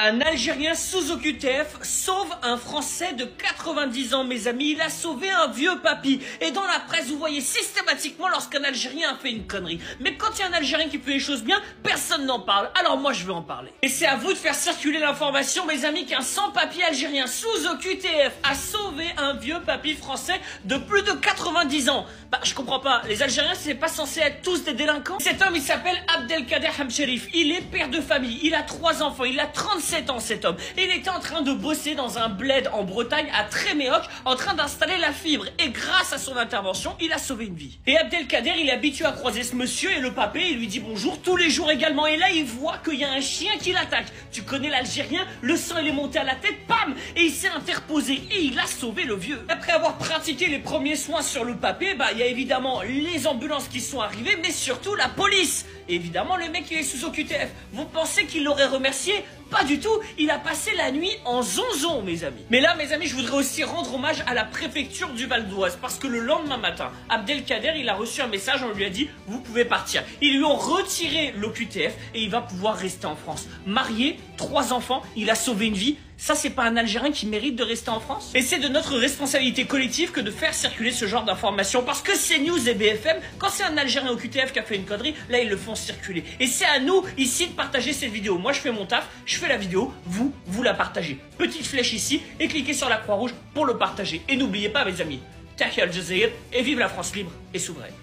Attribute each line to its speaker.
Speaker 1: Un Algérien sous OQTF sauve un Français de 90 ans, mes amis. Il a sauvé un vieux papy. Et dans la presse, vous voyez systématiquement lorsqu'un Algérien a fait une connerie. Mais quand il y a un Algérien qui fait les choses bien, personne n'en parle. Alors moi, je vais en parler. Et c'est à vous de faire circuler l'information, mes amis, qu'un sans-papier algérien sous OQTF a sauvé un vieux papy français de plus de 90 ans. Bah, je comprends pas. Les Algériens, c'est pas censé être tous des délinquants? Cet homme, il s'appelle Abdelkader Hamcherif. Il est père de famille. Il a 3 enfants. Il a 37 ans, cet homme. Et il était en train de bosser dans un bled en Bretagne, à Tréméoc, en train d'installer la fibre. Et grâce à son intervention, il a sauvé une vie. Et Abdelkader, il est habitué à croiser ce monsieur et le papé, il lui dit bonjour tous les jours également. Et là, il voit qu'il y a un chien qui l'attaque. Tu connais l'Algérien? Le sang, il est monté à la tête, pam! Et il s'est interposé et il a sauvé le vieux. Après avoir pratiqué les premiers soins sur le papé, bah, il y a évidemment les ambulances qui sont arrivées, mais surtout la police. Et évidemment, le mec, il est sous OQTF. Vous pensez qu'il l'aurait remercié? Pas du tout, il a passé la nuit en zonzon, mes amis. Mais là, mes amis, je voudrais aussi rendre hommage à la préfecture du Val d'Oise, parce que le lendemain matin, Abdelkader, il a reçu un message, on lui a dit, vous pouvez partir. Ils lui ont retiré l'OQTF et il va pouvoir rester en France. Marié, 3 enfants, il a sauvé une vie. Ça, c'est pas un Algérien qui mérite de rester en France? Et c'est de notre responsabilité collective que de faire circuler ce genre d'informations. Parce que CNews et BFM, quand c'est un Algérien OQTF qui a fait une connerie, là, ils le font circuler. Et c'est à nous, ici, de partager cette vidéo. Moi, je fais mon taf, je fais la vidéo, vous la partagez. Petite flèche ici, et cliquez sur la croix rouge pour le partager. Et n'oubliez pas, mes amis, Tahia Al Jazeera, et vive la France libre et souveraine.